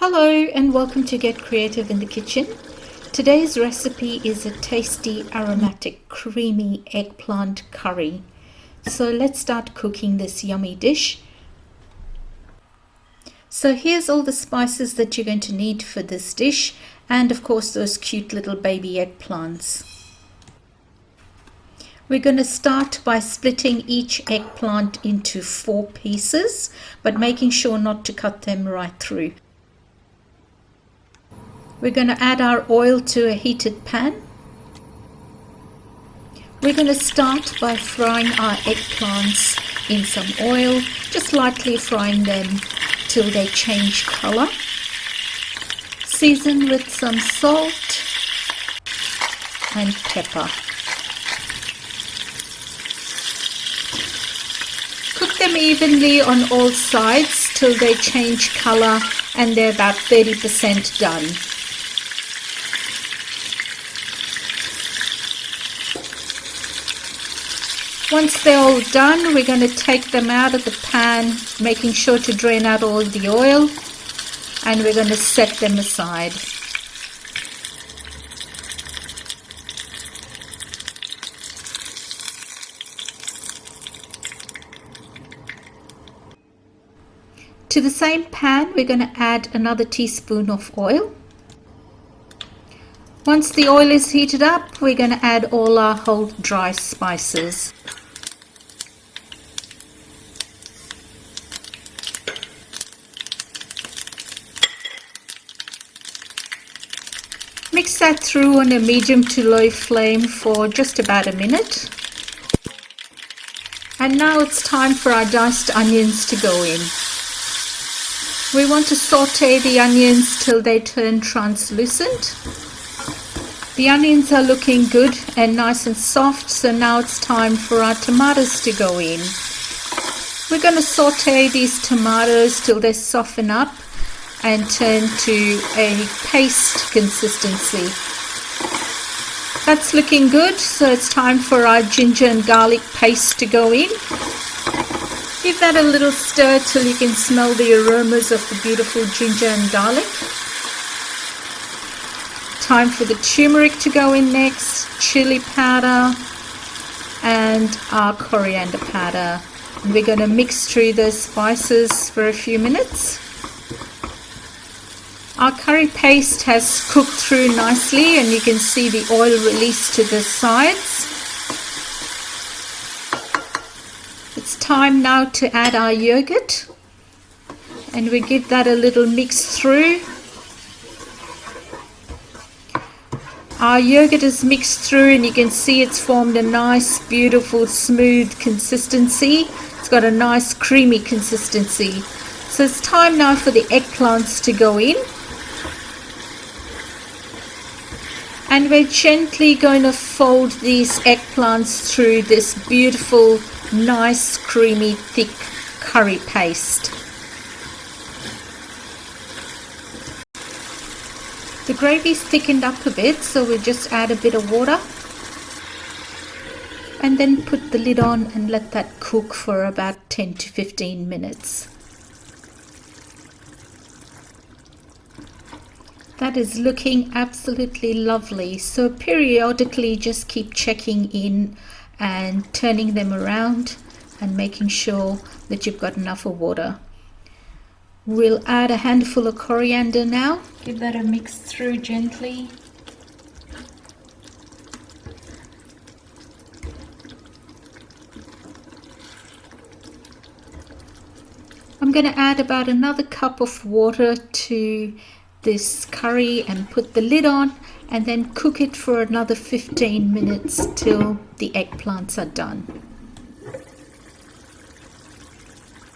Hello and welcome to Get Creative in the Kitchen. Today's recipe is a tasty, aromatic, creamy eggplant curry. So let's start cooking this yummy dish. So here's all the spices that you're going to need for this dish, and of course those cute little baby eggplants. We're going to start by splitting each eggplant into 4 pieces, but making sure not to cut them right through. We're going to add our oil to a heated pan. We're going to start by frying our eggplants in some oil, just lightly frying them till they change color. Season with some salt and pepper. Cook them evenly on all sides till they change color and they're about 30% done. Once they're all done, we're going to take them out of the pan, making sure to drain out all the oil, and we're going to set them aside. To the same pan, we're going to add another teaspoon of oil. Once the oil is heated up, we're going to add all our whole dry spices. Mix that through on a medium to low flame for just about a minute. And now it's time for our diced onions to go in. We want to saute the onions till they turn translucent. The onions are looking good and nice and soft, so now it's time for our tomatoes to go in. We're going to saute these tomatoes till they soften up and turn to a paste consistency. That's looking good, so it's time for our ginger and garlic paste to go in. Give that a little stir till you can smell the aromas of the beautiful ginger and garlic. Time for the turmeric to go in next, chilli powder and our coriander powder. And we're going to mix through those spices for a few minutes. Our curry paste has cooked through nicely and you can see the oil release to the sides. It's time now to add our yogurt, and we give that a little mix through. Our yogurt is mixed through and you can see it's formed a nice, beautiful, smooth consistency. It's got a nice creamy consistency. So it's time now for the eggplants to go in. And we're gently going to fold these eggplants through this beautiful, nice, creamy, thick curry paste. The gravy's thickened up a bit, so we'll just add a bit of water. And then put the lid on and let that cook for about 10 to 15 minutes. That is looking absolutely lovely, so periodically just keep checking in and turning them around and making sure that you've got enough of water. We'll add a handful of coriander now. Give that a mix through gently. I'm going to add about another cup of water to this curry and put the lid on and then cook it for another 15 minutes till the eggplants are done.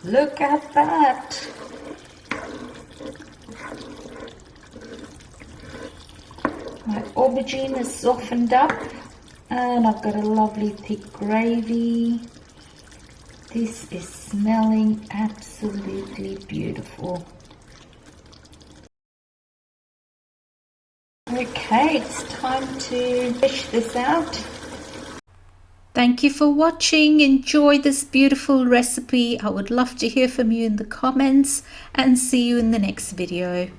Look at that! My aubergine is softened up and I've got a lovely thick gravy. This is smelling absolutely beautiful. Okay, it's time to dish this out. Thank you for watching. Enjoy this beautiful recipe. I would love to hear from you in the comments and see you in the next video.